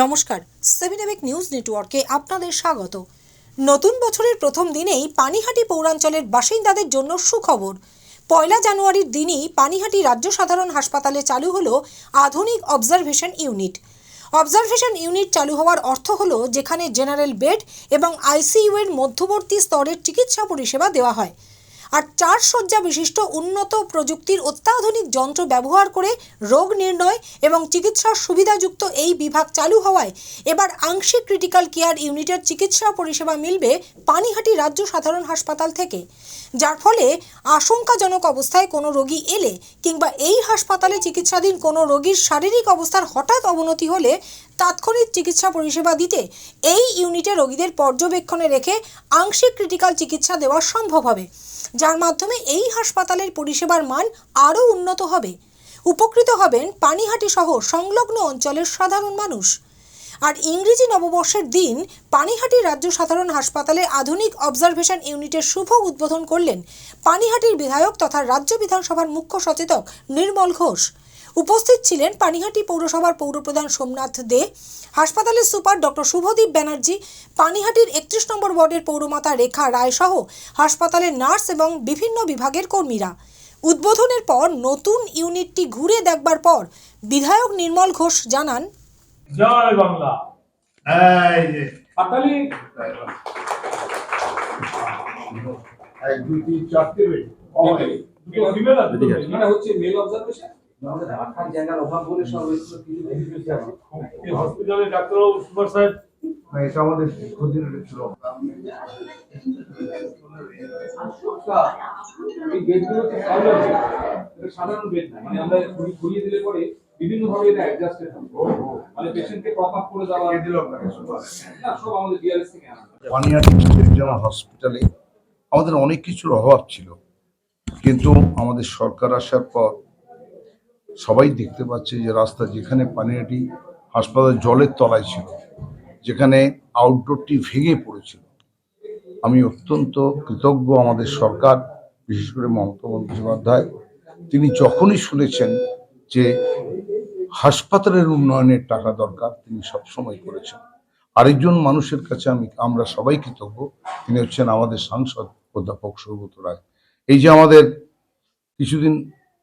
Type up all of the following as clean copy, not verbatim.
নমস্কার, 7 নিউজ নেটওয়ার্কে আপনাদের স্বাগত। নতুন বছরের প্রথম দিনেই পানিহাটি পৌরাঞ্চলের বাসিন্দাদের জন্য সুখবর। 1 জানুয়ারির দিনই পানিহাটি রাজ্য সাধারণ হাসপাতালে চালু হলো আধুনিক অবজারভেশন ইউনিট। অবজারভেশন ইউনিট চালু হওয়ার অর্থ হলো যেখানে জেনারেল বেড এবং আইসিইউ এর মধ্যবর্তী স্তরের চিকিৎসা পরিষেবা দেওয়া হয়। আর 4 শয্যা বিশিষ্ট উন্নত প্রযুক্তির অত্যাধুনিক যন্ত্র ব্যবহার করে রোগ নির্ণয় এবং চিকিৎসার সুবিধাযুক্ত এই বিভাগ চালু হওয়ায় এবার আংশিক ক্রিটিক্যাল কেয়ার ইউনিটের চিকিৎসা পরিষেবা মিলবে পানিহাটি রাজ্য সাধারণ হাসপাতাল থেকে, যার ফলে আশঙ্কাজনক অবস্থায় কোনো রোগী এলে কিংবা এই হাসপাতালে চিকিৎসাধীন কোনো রোগীর শারীরিক অবস্থার হঠাৎ অবনতি হলে তাৎক্ষণিক চিকিৎসা পরিষেবা দিতে এই ইউনিটে রোগীদের পর্যবেক্ষণে রেখে আংশিক ক্রিটিক্যাল চিকিৎসা দেওয়া সম্ভব হবে, যার মাধ্যমে এই হাসপাতালের পরিষেবার মান আরও উন্নত হবে। উপকৃত হবেন পানিহাটি সহ সংলগ্ন অঞ্চলের সাধারণ মানুষ। আর ইংরেজি নববর্ষের দিন পানিহাটি রাজ্য সাধারণ হাসপাতালে আধুনিক অবজারভেশন ইউনিটের শুভ উদ্বোধন করলেন পানিহাটির বিধায়ক তথা রাজ্য বিধানসভার মুখ্য সচেতক নির্মল ঘোষ। উপস্থিত ছিলেন পানিহাটি পৌরসভার পৌরপ্রধান সোমনাথ দে, হাসপাতালের সুপার ডক্টর শুভদীপ ব্যানার্জি, পানিহাটির 31 নম্বর ওয়ার্ডের পৌরমাতা রেখা রায় সহ হাসপাতালের নার্স এবং বিভিন্ন বিভাগের কর্মীরা। উদ্বোধনের পর নতুন ইউনিটটি ঘুরে দেখবার পর বিধায়ক নির্মল ঘোষ জানান, জয় বাংলা। এই যে পাতালি 1 2 3 4 বেড দুটো ফিমেল আছে, এটা হচ্ছে মেল অবজারভেশন। আমাদের রাখার জায়গার অভাব বলে সব এগুলো কিছু বেশি আছে। এই হসপিটালে ডাক্তারবাবু সুপার সাহেব এটা আমাদের ক্ষতির ছিল। এই বেডগুলো তো সাধারণ বেড, এটা সাধারণ বেড না, মানে আমরা ঘুরিয়ে দিলে পরে বিভিন্ন ভাবে এটা অ্যাডজাস্টেড হবে, মানে পেশেন্টকে প্রপ আপ করে দেওয়া দিল আপনাকে না, সব আমাদের ডিআরএস থেকে আনা। পানিহাটি রিজিওনাল হসপিটালে আমাদের অনেক কিছুর অভাব ছিল, কিন্তু আমাদের সরকার আসার পর সবাই দেখতে পাচ্ছে যে রাস্তা যেখানে পানিহাটি হাসপাতাল জলের তলায় ছিল, যেখানে আউটডোরটি ভেঙে পড়েছিল, আমি অত্যন্ত কৃতজ্ঞ আমাদের সরকার, বিশেষ করে মমতা বন্দ্যোপাধ্যায়। তিনি যখনই শুনেছেন যে হাসপাতালের উন্নয়নের টাকা দরকার, তিনি সবসময় করেছেন। আরেকজন মানুষের কাছে আমরা সবাই কৃতজ্ঞ, তিনি হচ্ছেন আমাদের সাংসদ অধ্যাপক সৌগত রায়। এই যে আমাদের কিছুদিন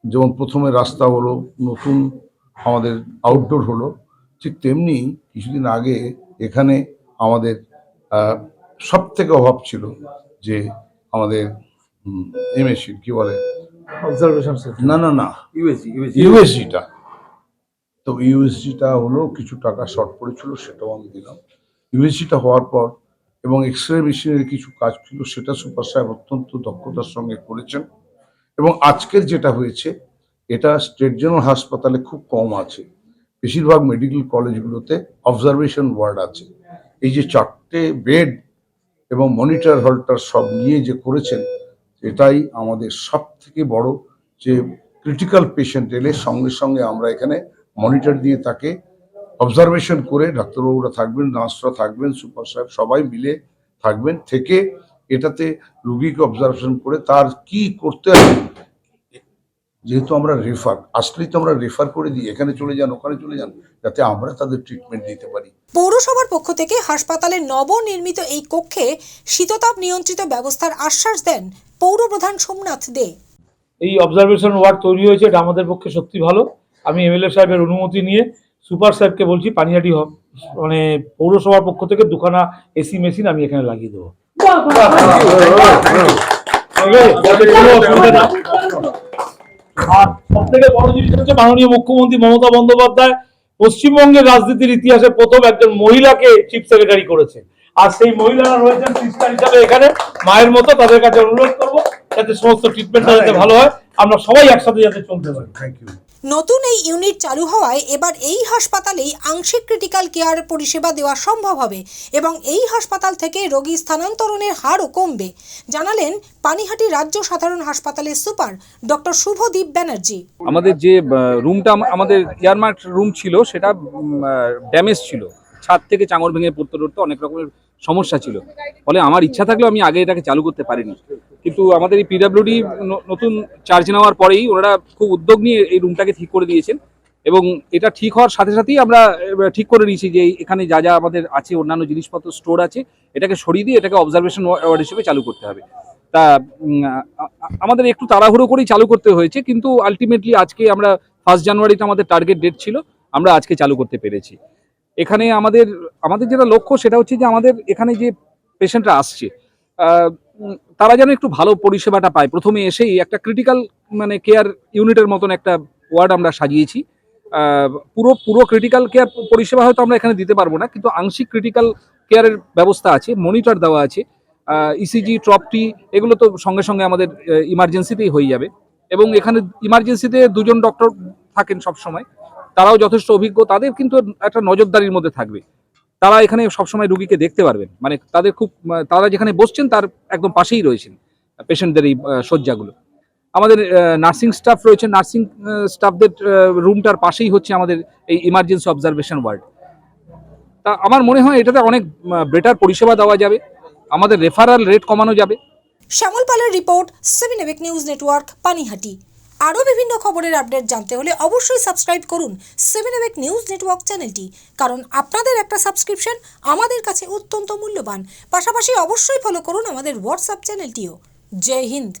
যেমন প্রথমে রাস্তা হলো, নতুন আমাদের আউটডোর হলো, ঠিক তেমনি কিছুদিন আগে এখানে আমাদের সব থেকে অভাব ছিল যে আমাদের এমএসি কি বলে অবজারভেশন না ইউএসজিটা, তো ইউএসজিটা হলো কিছু টাকা শর্ট পড়েছিল, সেটাও আমি দিলাম। ইউএসজিটা হওয়ার পর এবং এক্সরে মেশিনের কিছু কাজ ছিল, সেটা সুপার সাহেব অত্যন্ত দক্ষতার সঙ্গে করেছেন। এবং আজকের যেটা হয়েছে, এটা স্টেট জেনারেল হাসপাতালে খুব কম আছে, বেশিরভাগ মেডিকেল কলেজগুলোতে অবজারভেশন ওয়ার্ড আছে। এই যে 4টে বেড এবং মনিটর হলটার সব নিয়ে যে করেছেন, এটাই আমাদের সব থেকে বড়, যে ক্রিটিক্যাল পেশেন্ট এলে সঙ্গে সঙ্গে আমরা এখানে মনিটর দিয়ে তাকে অবজারভেশন করে, ডাক্তারবাবুরা থাকবেন, নার্সরা থাকবেন, সুপার সাহেব সবাই মিলে থাকবেন, থেকে এটাতে রুগীকে অবজারভেশন করে তার কি করতে হবে। যেহেতু আমরা আসলেই তো আমরা রেফার করে দিই, এখানে চলে যান, ওখানে চলে যান, যাতে আমরা তাদের ট্রিটমেন্ট দিতে পারি। পৌরসভার পক্ষ থেকে হাসপাতালের নবনির্মিত এই কক্ষে শীততাপ নিয়ন্ত্রিত ব্যবস্থার আশ্বাস দেন পৌরপ্রধান সোমনাথ দে। এই অবজারভেশন ওয়ার্ড তৈরি হয়েছে, এটা আমাদের পক্ষে সত্যি ভালো। আমি এমএলএ সাহেবের অনুমতি নিয়ে সুপার সাহেবকে বলছি পানিহাটি মানে পৌরসভার পক্ষ থেকে 2খানা এসি মেশিন আমি এখানে লাগিয়ে দেবো। আর সব থেকে বড় জিনিস হচ্ছে মাননীয় মুখ্যমন্ত্রী মমতা বন্দ্যোপাধ্যায় পশ্চিমবঙ্গের রাজনীতির ইতিহাসে প্রথম একজন মহিলাকে চিফ সেক্রেটারি করেছে, আর সেই মহিলারা রয়েছেন সিস্টার হিসাবে এখানে। মায়ের মতো তাদের কাছে অনুরোধ করবো যাতে সমস্ত ট্রিটমেন্টটা যাতে ভালো হয়, আমরা সবাই একসাথে যাতে চলতে পারি। Thank you. নতুন এই ইউনিট চালু হওয়ায় এবার এই হাসপাতালেই আংশিক ক্রিটিক্যাল কেয়ার পরিষেবা দেওয়া সম্ভব হবে এবং এই হাসপাতাল থেকে রোগী স্থানান্তরণের হারও কমবে, জানালেন পানিহাটি রাজ্য সাধারণ হাসপাতালের সুপার ডক্টর শুভদীপ ব্যানার্জি। আমাদের যে রুমটা আমাদের এয়ারমার্ক রুম ছিল, সেটা ড্যামেজ ছিল, ছাদ থেকে চাঙড় ভেঙে পড়তে অনেক রকমের সমস্যা ছিল, ফলে আমার ইচ্ছা থাকলেও আমি আগে এটাকে চালু করতে পারিনি। কিন্তু আমাদের এই পিডব্লিউডি নতুন চার্জ নেওয়ার পরেই ওনারা খুব উদ্যোগ নিয়ে এই রুমটাকে ঠিক করে দিয়েছেন এবং এটা ঠিক হওয়ার সাথে সাথেই আমরা ঠিক করে নিয়েছি যে এখানে যা যা আমাদের আছে অন্যান্য জিনিসপত্র স্টোর আছে এটাকে সরিয়ে দিয়ে এটাকে অবজারভেশন ওয়ার্ড হিসেবে চালু করতে হবে। তা আমাদের একটু তাড়াহুড়ো করেই চালু করতে হয়েছে, কিন্তু আলটিমেটলি আজকে আমরা 1 জানুয়ারিতে আমাদের টার্গেট ডেট ছিল, আমরা আজকে চালু করতে পেরেছি। এখানে আমাদের যেটা লক্ষ্য সেটা হচ্ছে যে আমাদের এখানে যে পেশেন্টরা আসছে তারা যেন একটু ভালো পরিষেবাটা পায়। প্রথমে এসেই একটা ক্রিটিক্যাল মানে কেয়ার ইউনিটের মতন একটা ওয়ার্ড আমরা সাজিয়েছি। পুরো ক্রিটিক্যাল কেয়ার পরিষেবা হয়তো আমরা এখানে দিতে পারবো না, কিন্তু আংশিক ক্রিটিক্যাল কেয়ারের ব্যবস্থা আছে, মনিটর দেওয়া আছে, ইসিজি ট্রপটি এগুলো তো সঙ্গে সঙ্গে আমাদের ইমার্জেন্সিতেই হয়ে যাবে। এবং এখানে ইমার্জেন্সিতে 2 জন ডক্টর থাকেন সব সময়, তারাও যথেষ্ট অভিজ্ঞ, তাদের কিন্তু একটা নজরদারির মধ্যে থাকবে। তারা এখানে সবসময় রুগীকে দেখতে পারবেন, মানে তারা যেখানে বসছেন তার একদম পাশেই রয়েছেন পেশেন্টদের এই শয্যাগুলো। আমাদের নার্সিং স্টাফ রয়েছে, নার্সিং স্টাফদের রুমটার পাশেই হচ্ছে আমাদের এই ইমার্জেন্সি অবজারভেশন ওয়ার্ড। তা আমার মনে হয় এটাতে অনেক বেটার পরিষেবা দেওয়া যাবে, আমাদের রেফারাল রেট কমানো যাবে। শ্যামল পালের রিপোর্ট, 7 এবেক নিউজ নেটওয়ার্ক, পানিহাটি। আরও বিভিন্ন খবরের আপডেট জানতে হলে অবশ্যই সাবস্ক্রাইব করুন 7 এবেক নিউজ নেটওয়ার্ক চ্যানেলটি, কারণ আপনাদের একটা সাবস্ক্রিপশন আমাদের কাছে অত্যন্ত মূল্যবান। পাশাপাশি অবশ্যই ফলো করুন আমাদের হোয়াটসঅ্যাপ চ্যানেলটিও। জয় হিন্দ।